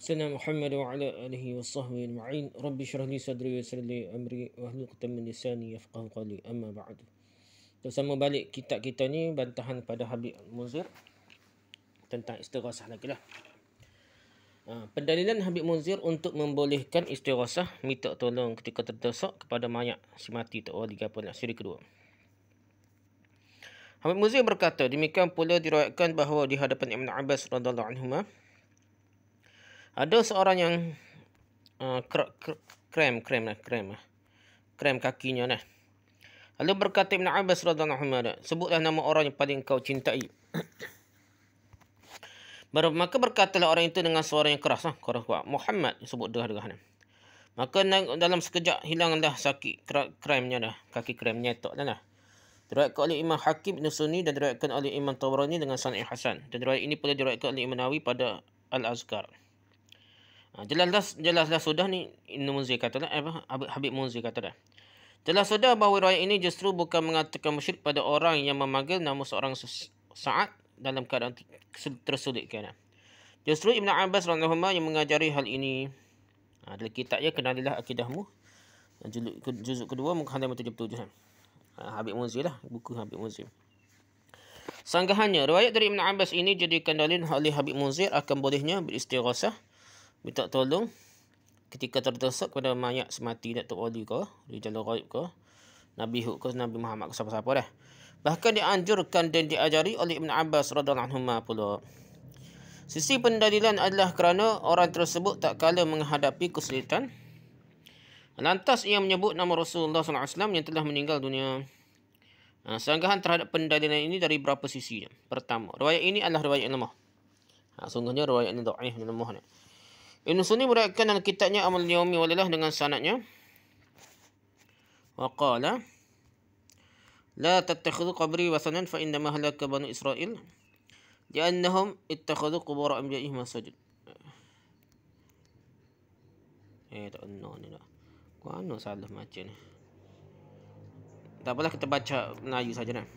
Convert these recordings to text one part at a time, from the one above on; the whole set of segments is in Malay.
سيدنا محمد وعلى آله وصحبه أجمعين رب اشرح لي صدري ويسر لي أمري واhlul 'uqdatam min lisani yafqahu qawli amma ba'd. Bersama balik kitab kita ni bantahan pada Habib Munzir tentang istighasah lagi lah. Pendalilan Habib Munzir untuk membolehkan istighasah minta tolong ketika terdesak kepada mayat si mati tak wali ke apa nak siri kedua. Habib Munzir berkata, demikian pula diriwayatkan bahawa di hadapan Ibn Abbas radhiyallahu anhuma ada seorang yang krem kakinya nah. Lalu berkata Ibn Abbas radhiyallahu anhu, sebutlah nama orang yang paling kau cintai. Maka berkatalah orang itu dengan suara yang keras, keras kuat, Muhammad, sebut derah-derah. Maka dalam sekejap hilanglah sakit kremnya dah, kaki kremnya tak dah. Diriwayatkan oleh Imam Hakim Ibn Sunni dan diriwayatkan oleh Imam Tabrani dengan sanad yang hasan. Dan riwayat ini pula diriwayatkan oleh Imam Nawawi pada Al-Azkar. Jelaslah sudah ni Ibn Munzir kata dah, Habib Munzir kata dah. Jelas sudah bahawa riwayat ini justru bukan mengatakan musyrik pada orang yang memanggil nama seorang saat dalam keadaan tersulit kena. Justru Ibn Abbas radhiyallahu anhu yang mengajari hal ini. Dalam kitabnya Kenalilah Akidahmu, juzuk kedua muka halaman 77. Habib Munzir lah, buku Habib Munzir. Sanggahannya, riwayat dari Ibn Abbas ini jadikan dalil oleh Habib Munzir akan bolehnya beristighasah, minta tolong ketika terdesak kepada mayat semati, Datuk Wali ke, Rijal Ghaib ke, Nabi Hud ke, Nabi Muhammad ke, siapa-siapa dah. Bahkan dianjurkan dan diajari oleh Ibn Abbas radhiyallahu anhu pula. Sisi pendalilan adalah kerana orang tersebut tak kala menghadapi kesulitan. Lantas ia menyebut nama Rasulullah SAW yang telah meninggal dunia. Sanggahan terhadap pendalilan ini dari beberapa sisi. Pertama, riwayat ini adalah riwayat yang lemah. Sungguhnya riwayat ini dhaif dan lemah. Ibn Sunni meriwayatkan dalam kitabnya Amal Yaumi wal Lailah dengan sanadnya. Wa qala la tattakhidhu qabri wasanan fa inna ma halaka banu Israil li'annahum ittakhadhu qubur anbiya'ihim masajid. Tak benar ni dah. Mana salah macam ni. Tak apalah, kita baca Melayu saja nah.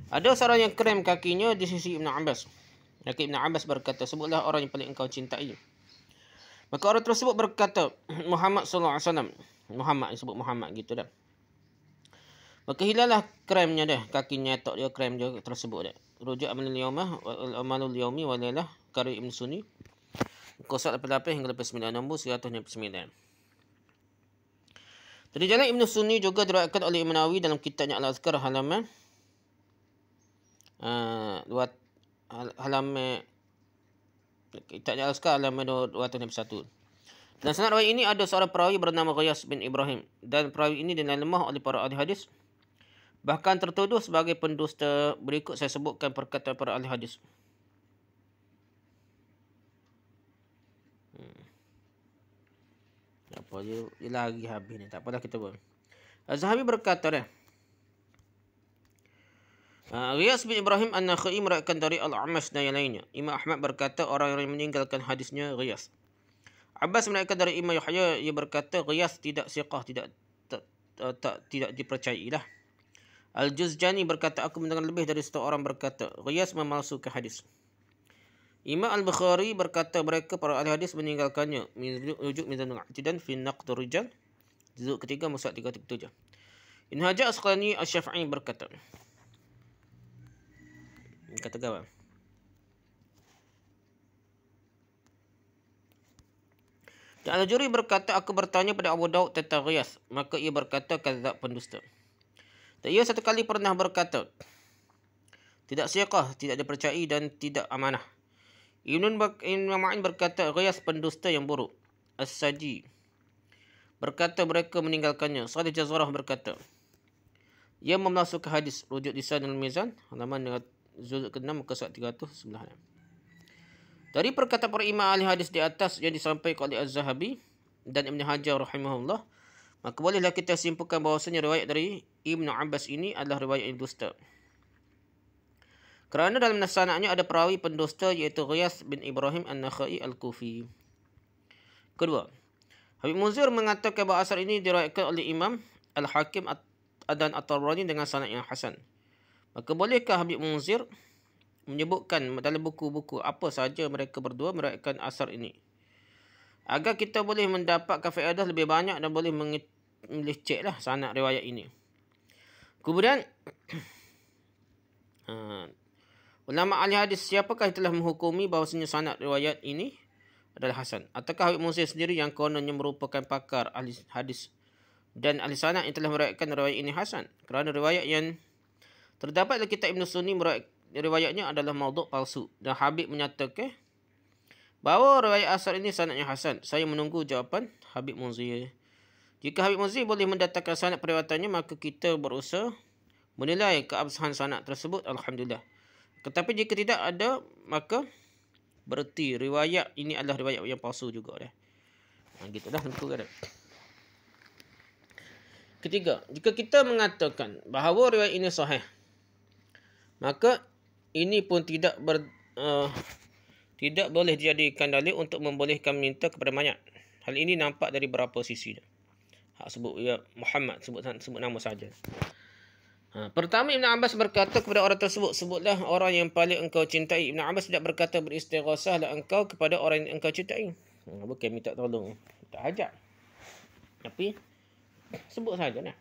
Ada seorang yang krem kakinya di sisi Ibn Abbas. Maka Ibn Abbas berkata, sebutlah orang yang paling engkau cintai. Maka orang tersebut berkata, Muhammad sallallahu alaihi wasallam. Muhammad, disebut Muhammad gitu dah. Maka hilanglah kremnya dah, kakinya tak dia krem dia tersebut dah. Rujuk Amalul Yaumi wal Lailah karya Ibn Sunni. Qasad 88 hingga 9 nombor 169. Dari jalan Ibn Sunni juga diriwayatkan oleh Imam Nawawi dalam kitabnya Al-Azkar halaman kitabnya Al-Azkar halaman 261. Dalam sanad riwayat ini ada seorang perawi bernama Ghiyas bin Ibrahim, dan perawi ini dinilai lemah oleh para ahli hadis, bahkan tertuduh sebagai pendusta. Berikut saya sebutkan perkataan para ahli hadis. Apa dia lagi habis ni, tak apalah kita buat. Az-Zahabi berkata dah, Ghiyas bin Ibrahim An-Nakhai meriwayatkan dari Al-A'mash dan yang lainnya. Imam Ahmad berkata orang yang meninggalkan hadisnya Ghiyas. Abbas meriwayatkan dari Imam Yahya, ia berkata Ghiyas tidak siqah, tidak dipercayai lah. Al-Juzjani berkata, aku mendengar lebih dari 100 orang berkata Ghiyas memalsukan hadis. Imam Al-Bukhari berkata mereka para ahli hadis meninggalkannya. Rujuk Mizanul I'tidal fi Naqd Rijal, juzuk ketiga muka 337. Ibn Hajar Asqalani Asy-Syafi'i berkata, kata kawan, dan Al-Juri berkata, aku bertanya pada Abu Daud tentang Ghiyas, maka ia berkata kadzab, pendusta. Dan ia satu kali pernah berkata tidak siqah, tidak dipercayai dan tidak amanah. Ibn Ma'in berkata Ghiyas pendusta yang buruk. As-Saji berkata mereka meninggalkannya. Salih Jazarah berkata ia memalsukan hadis. Rujuk Lisanul Mizan halaman juzuk ke-6 muka 311. Dari perkataan para imam ahli hadis di atas yang disampaikan oleh Az-Zahabi dan Ibn Hajar rahimahullah, maka bolehlah kita simpulkan bahawasanya riwayat dari Ibn Abbas ini adalah riwayat yang dusta. Kerana dalam sanadnya ada perawi pendusta iaitu Ghiyas bin Ibrahim An-Nakhai Al-Kufi. Kedua, Habib Munzir mengatakan bahawa asar ini diriwayatkan oleh Imam Al-Hakim dan At-Tabrani dengan sanad yang hasan. Maka bolehkah Habib Munzir menyebutkan dalam buku-buku apa sahaja mereka berdua meriwayatkan asar ini? agar kita boleh mendapatkan faedah lebih banyak dan boleh melecek lah sanad riwayat ini. Kemudian ulama ahli hadis siapakah yang telah menghukumi bahawasanya sanad riwayat ini adalah hasan? Ataukah Habib Munzir sendiri yang kononnya merupakan pakar ahli hadis dan ahli sanad yang telah meriwayatkan riwayat ini hasan? Kerana riwayat yang terdapat dalam kitab Ibn Sunni riwayatnya adalah maudhu' palsu, dan Habib menyatakan bahawa riwayat asal ini sanadnya hasan. Saya menunggu jawapan Habib Munzir. Jika Habib Munzir boleh mendatangkan sanad periwayatannya, maka kita berusaha menilai keabsahan sanad tersebut, alhamdulillah. Tetapi jika tidak ada, maka bererti riwayat ini adalah riwayat yang palsu juga dah. Gitulah tentu kan. Ketiga, jika kita mengatakan bahawa riwayat ini sahih, maka ini pun tidak boleh dijadikan dalil untuk membolehkan minta kepada mayat. Hal ini nampak dari beberapa sisi. Hak sebut ya Muhammad, sebut nama saja. Pertama, Ibn Abbas berkata kepada orang tersebut, sebutlah orang yang paling engkau cintai. Ibn Abbas tidak berkata beristighasahlah engkau kepada orang yang engkau cintai. Bukan minta tolong, minta hajat. Tapi sebut saja nah.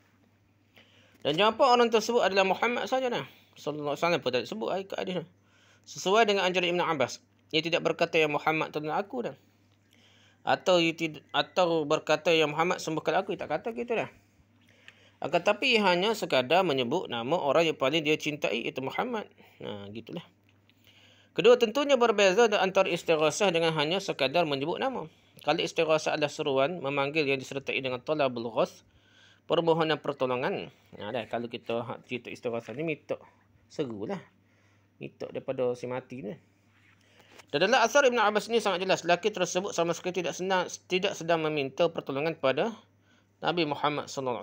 Dan jawapan orang tersebut adalah Muhammad saja nah. Sallallahu alaihi wasallam pun tak sebut ayat hadis. Sesuai dengan anjuran Ibn Abbas. Ia tidak berkata yang Muhammad tolong aku dah. Atau berkata yang Muhammad sembuhkan aku, tak kata gitu dah. Akan tapi ia hanya sekadar menyebut nama orang yang paling dia cintai, itu Muhammad. Gitulah. Kedua, tentunya berbeza antara istighasah dengan hanya sekadar menyebut nama. Kalau istighasah adalah seruan memanggil yang disertai dengan talabul ghath, permohonan pertolongan. Kalau kita cerita istighasah ni minta serulah. Minta daripada si mati ni. Dan dalam asar Ibn Abbas ini sangat jelas, lelaki tersebut sama sekali tidak sedang meminta pertolongan pada Nabi Muhammad SAW.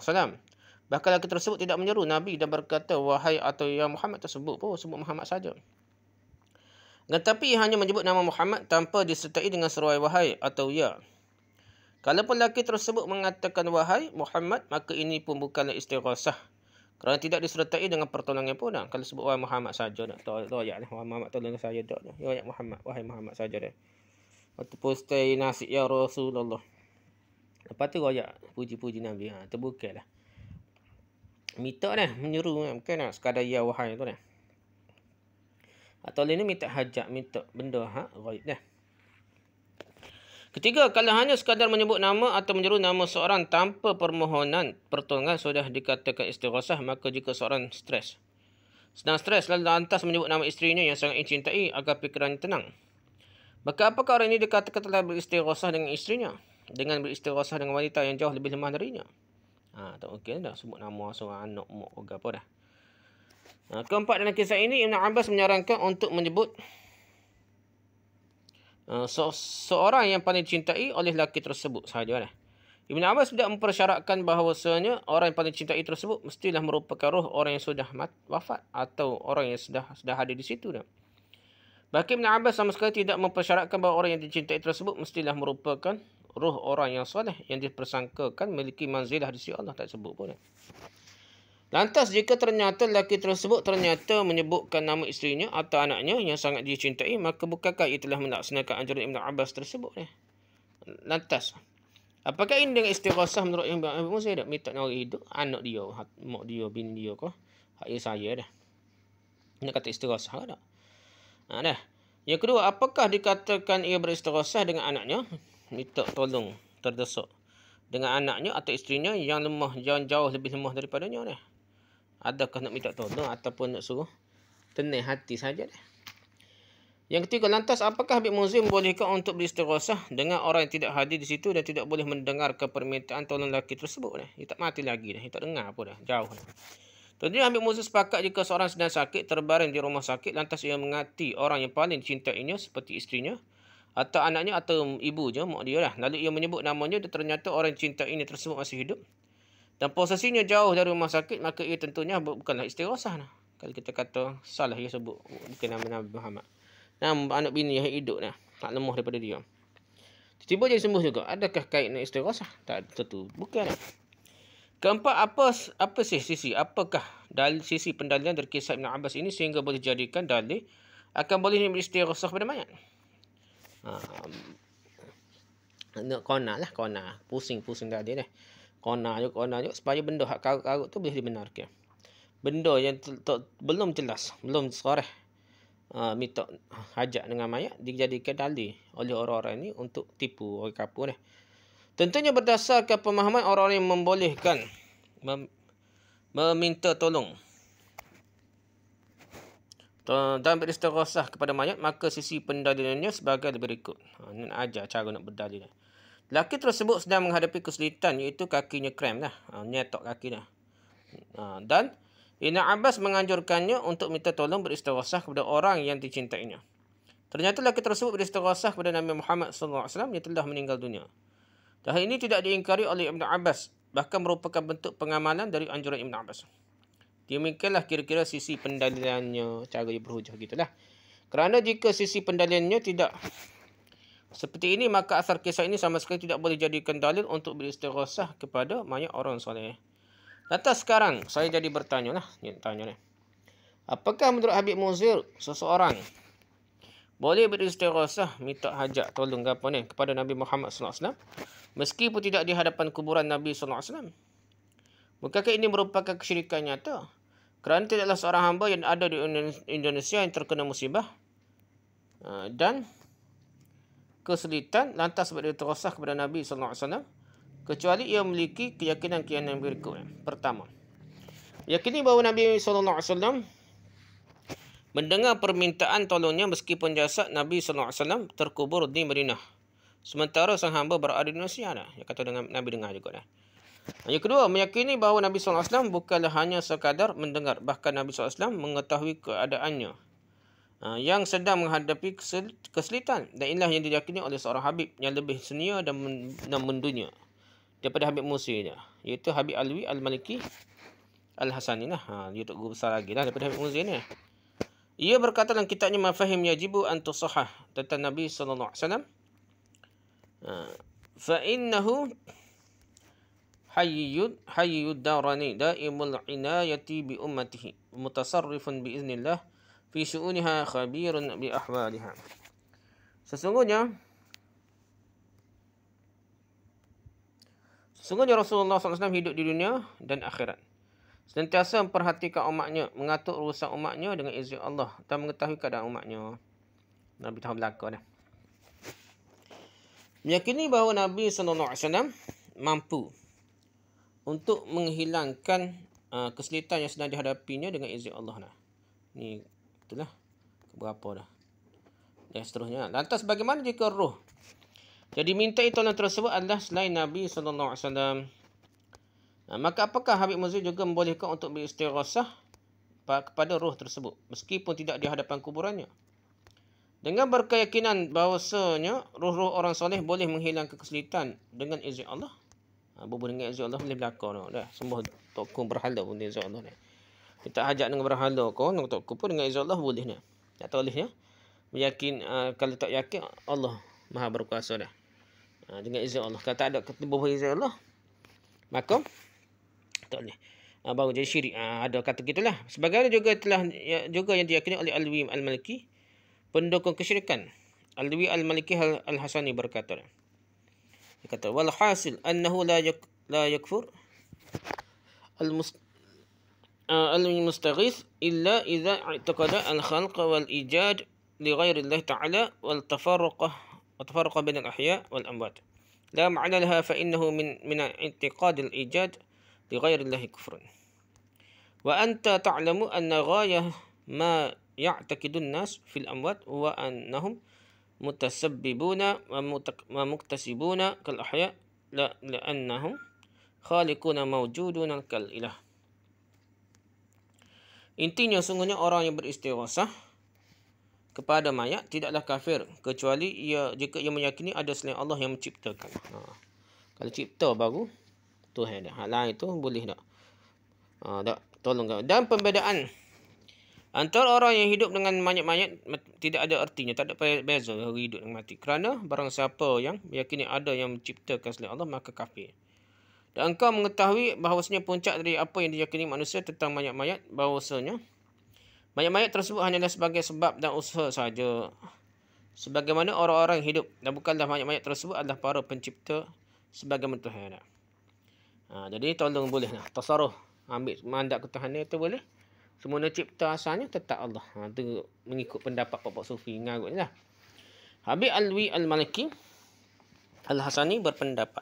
Bahkan lelaki tersebut tidak menyeru Nabi dan berkata wahai atau ya Muhammad tersebut pun sebut Muhammad saja. Tetapi hanya menyebut nama Muhammad tanpa disertai dengan seruan wahai atau ya. Kalaupun lelaki tersebut mengatakan wahai Muhammad, maka ini pun bukanlah istighasah. Kerana tidak disertai dengan pertolongan pun dah. Kalau sebut wahai Muhammad saja dah. Royak lah. Wahai Muhammad tolong saya dah. Royak Muhammad. Wahai Muhammad saja dah. Ataupun stay nasi ya Rasulullah. Lepas tu royak puji-puji Nabi. Itu bukan lah. Minta dah. Menyuruh. Bukan lah. Sekadar ya wahai tu dah. Atau lain ni minta hajat. Minta benda. Royak dah. Ketiga, kalau hanya sekadar menyebut nama atau menyeru nama seorang tanpa permohonan pertolongan sudah dikatakan istighasah, maka jika seorang sedang stres lalu lantas menyebut nama isterinya yang sangat cintai agar fikirannya tenang, maka apakah orang ini dikatakan telah beristighasah dengan isterinya dengan beristighasah dengan wanita yang jauh lebih lemah darinya? Tak okey dah sebut nama seorang anak mak ke apa dah. Keempat, dalam kisah ini Ibn Abbas menyarankan untuk menyebut seorang yang paling cintai oleh lelaki tersebut sahaja lah. Ibn Abbas tidak mempersyaratkan bahawasanya orang yang paling cintai tersebut mestilah merupakan roh orang yang sudah wafat atau orang yang sudah hadir di situ dah. Bahkan Ibn Abbas sama sekali tidak mempersyaratkan bahawa orang yang dicintai tersebut mestilah merupakan roh orang yang soleh yang dipersangkakan memiliki manzilah di sisi Allah, tak sebut pun dah. Lantas jika ternyata lelaki tersebut ternyata menyebutkan nama isterinya atau anaknya yang sangat dicintai, maka bukankah ia telah melaksanakan anjuran Ibn Abbas tersebut? Lantas, apakah ini dengan istighasah menurut Ibn Abbas? Saya tak minta orang hidup, anak dia, mak dia, bini dia kau, hak saya dah. Nak kata istighasah tak? Dah. Yang kedua, apakah dikatakan ia beristighasah dengan anaknya? Minta tolong terdesak dengan anaknya atau isterinya yang lemah, jauh lebih lemah daripadanya dah. Adakah nak minta tolong ataupun nak suruh tenang hati saja dah. Yang ketiga, lantas apakah Habib Munzir membolehkan untuk beristighasah dengan orang yang tidak hadir di situ dan tidak boleh mendengarkan permintaan tolong lelaki tersebut dah? Dia tak mati lagi dah, dia tak dengar apa dah, jauh dah. Tentunya Habib Munzir sepakat jika seorang sedang sakit terbaring di rumah sakit lantas ia mengati orang yang paling cintainya seperti isterinya atau anaknya atau ibunya, mak dia lah. Lalu ia menyebut namanya dan ternyata orang yang cintainya tersebut masih hidup dan posisinya jauh dari rumah sakit, maka ia tentunya bukanlah istighasah lah. Kalau kita kata salah ia sebut bukan nama Nabi Muhammad, nama anak bini yang hidup dah, tak lemah daripada dia, tiba-tiba jadi sembuh juga. Adakah kait dengan istighasah? Tak tentu, bukan lah. Keempat, apa sisi apakah sisi pendalilan dari kisah Ibn Abbas ini sehingga boleh jadikan dalil akan bolehnya beristighasah pada mayat? Nak kona lah, kona. Pusing-pusing tadi dah. Kona je supaya benda hak karut-karut tu boleh dibenarkan. Benda yang belum jelas, belum soreh, minta hajat dengan mayat dijadikan dalil oleh orang-orang ini untuk tipu orang kapur dah. Tentunya berdasarkan pemahaman orang-orang yang membolehkan meminta tolong dan beristighosah kepada mayat, maka sisi pendalilannya sebagai berikut. Ini ajar cara nak berdalil. Lelaki tersebut sedang menghadapi kesulitan, iaitu kakinya krem lah. Nyetok kaki dah. Dan Ibn Abbas menganjurkannya untuk minta tolong beristighosah kepada orang yang dicintainya. Ternyata lelaki tersebut beristighosah kepada Nabi Muhammad SAW yang telah meninggal dunia. Dan hal ini tidak diingkari oleh Ibn Abbas, bahkan merupakan bentuk pengamalan dari anjuran Ibn Abbas. Demikianlah kira-kira sisi pendalilannya, cara dia berhujah gitulah. Kerana jika sisi pendalilannya tidak seperti ini, maka asal kisah ini sama sekali tidak boleh jadikan dalil untuk beristighosah kepada mayat orang soleh. Lantas sekarang saya jadi bertanya lah, tanya ni. Apakah menurut Habib Munzir seseorang boleh beristighosah minta hajat tolong apa ni kepada Nabi Muhammad SAW meskipun tidak di hadapan kuburan Nabi SAW? Bukankah ini merupakan kesyirikan nyata? Kerana tidaklah seorang hamba yang ada di Indonesia yang terkena musibah dan kesulitan lantas beristighosah kepada Nabi SAW kecuali ia memiliki keyakinan-keyakinan berikut. Pertama, yakini bahawa Nabi SAW mendengar permintaan tolongnya meskipun jasad Nabi SAW terkubur di Madinah, sementara sang hamba berada di Indonesia. Yang kata dengan Nabi dengar juga dah. Yang kedua, meyakini bahawa Nabi SAW bukanlah hanya sekadar mendengar, bahkan Nabi SAW mengetahui keadaannya yang sedang menghadapi kesulitan. Dan inilah yang diyakini oleh seorang Habib yang lebih senior dan mendunia daripada Habib Musi, iaitu Habib Alwi Al-Maliki Al-Hasani lah. Dia tu guru besar lagi lah daripada Habib Musi ni. Ia berkata dalam kitabnya Mafahim Yajibu an Tusahah tentang Nabi SAW, fa'innahu hayyud darani daimul inayati bi ummatihi mutasarrifun bi iznillah fi syu'uniha khabirun bi ahwaliha. Sesungguhnya Rasulullah SAW hidup di dunia dan akhirat, senantiasa memperhatikan umatnya, mengatur urusan umatnya dengan izin Allah dan mengetahui keadaan umatnya. Nabi tahu belakang dah. Meyakini bahawa Nabi SAW mampu untuk menghilangkan kesulitan yang sedang dihadapinya dengan izin Allah. Ni itulah keberapa dah. Dan seterusnya. Lantas bagaimana jika roh jadi minta tolong tersebut adalah selain Nabi SAW? Maka apakah Habib Munzir juga membolehkan untuk beristighosah kepada roh tersebut meskipun tidak di hadapan kuburannya? Dengan berkeyakinan bahawasanya roh-roh orang soleh boleh menghilangkan kesulitan dengan izin Allah. Berhubung dengan izin Allah boleh berlaku dah. Semua tokong berhala pun dengan izin Allah dah. Kita hajat dengan berhala kau nak tokong pun dengan izin Allah boleh dah. Tak boleh ya. Meyakin kalau tak yakin Allah Maha berkuasa dah. Dengan izin Allah. Kalau tak ada ketubuh izin Allah, maka tak boleh. Baru jadi syirik. Ada kata gitulah. Sebagaimana juga yang diyakini oleh Alwi Al-Maliki, pendukung kesyirikan. Alwi Al-Maliki Al-Hasani berkata, dia kata, wal hasil annahu la yakfur al-mustaghith illa idza i'taqada al-khalq wal ijad li ghairi Allah ta'ala wal tafarruqah bain al-ahya wal amwat. La ma'na laha fa innahu min i'tiqad al-ijad li ghairi Allah kufrun. Wa anta ta'lamu anna ghayah ma يعتقد الناس في الأموات وأنهم متسببون ومكتسبون كالأحياء لأنهم خالقون موجودون كالإله. Intinya sungguhnya orang yang beristighosah kepada mayat tidaklah kafir kecuali jika ia meyakini ada selain Allah yang menciptakan. Kalau cipta baru Tuhan dah. Hal lain tu boleh tak? Tak tolong. Dan pembezaan antara orang yang hidup dengan mayat-mayat tidak ada artinya, tak ada beza hari hidup dengan mati. Kerana barang siapa yang meyakini ada yang menciptakan selain Allah, maka kafir. Dan engkau mengetahui bahawasanya puncak dari apa yang diyakini manusia tentang mayat-mayat, bahawasanya mayat-mayat tersebut hanyalah sebagai sebab dan usaha sahaja. sebagaimana orang-orang hidup, dan bukanlah mayat-mayat tersebut adalah para pencipta sebagaimana Tuhan nak. Jadi tolong boleh lah tasarruf, ambil mandat ketuhanan itu boleh. Semua cipta asalnya tetap Allah. Itu mengikut pendapat Pokok Sufi ngarutlah. Habib Alwi Al-Maliki Al-Hasani berpendapat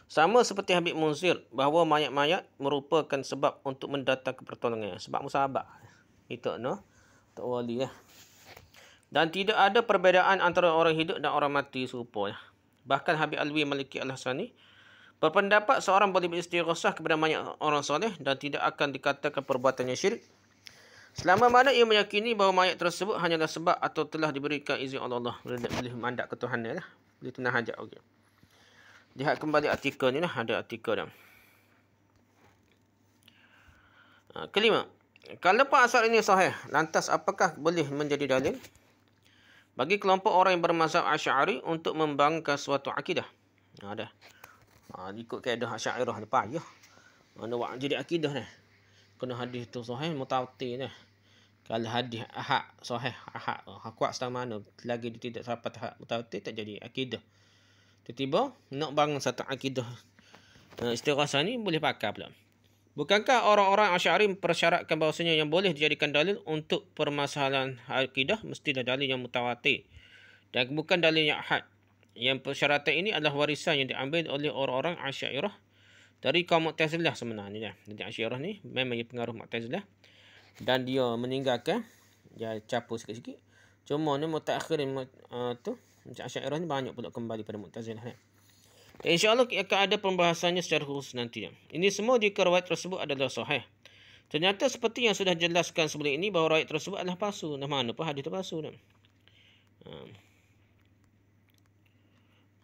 sama seperti Habib Munzir bahawa mayat-mayat merupakan sebab untuk mendatangkan pertolongan. Sebab musabak. Itu no. Tak wali lah. Dan tidak ada perbezaan antara orang hidup dan orang mati serupa. Bahkan Habib Alwi Maliki Al-Hasani berpendapat seorang boleh beristighosah kepada mayat orang soleh dan tidak akan dikatakan perbuatannya syirik. Selama mana ia meyakini bahawa mayat tersebut hanyalah sebab atau telah diberikan izin oleh Allah. Boleh mandat ketuhanan lah. Boleh tunah hajat. Okay. Lihat kembali artikel ni lah. Ada artikel dah. Kelima. Kalau asal ini sahih, lantas apakah boleh menjadi dalil bagi kelompok orang yang bermazhab Asy'ari untuk membangkang suatu akidah? Dah. Ikut kaedah Asy'ariyah lepas ya. Mana buat jadi akidah ni? Kena hadis tu sahih mutawatir ni. Kalau hadis ahad sahih ahad kuat setang mana lagi dia tidak dapat ahad mutawatir tak jadi akidah. Tiba-tiba nak bangun satu akidah istighasah ni boleh pakai pula. Bukankah orang-orang Asy'ari mempersyaratkan bahawasanya yang boleh dijadikan dalil untuk permasalahan akidah mestilah dalil yang mutawatir dan bukan dalil yang ahad. Yang persyaratan ini adalah warisan yang diambil oleh orang-orang Asy'ariyah dari kaum Mu'tazilah sebenarnya. Jadi Asy'ariyah ni memang pengaruh Mu'tazilah dan dia meninggalkan dia capur sikit-sikit. Cuma ni mutaakhirin tu macam Asy'ariyah ni banyak pula kembali pada Mu'tazilah ni. Dan insya-Allah akan ada pembahasannya secara khusus nanti. Ini semua jika riwayat tersebut adalah sahih. Ternyata seperti yang sudah jelaskan sebelum ini bahawa riwayat tersebut adalah palsu. Nah, mana pun hadis itu palsu dah.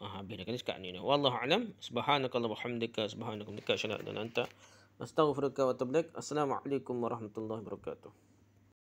Habis dah kali sekat ni. Wallahu a'lam. Subhanakallahumma wa bihamdika subhanaka wa bihamdika asyhadu an la ilaha illa anta astaghfiruka wa atubu ilaik. Assalamualaikum warahmatullahi wabarakatuh.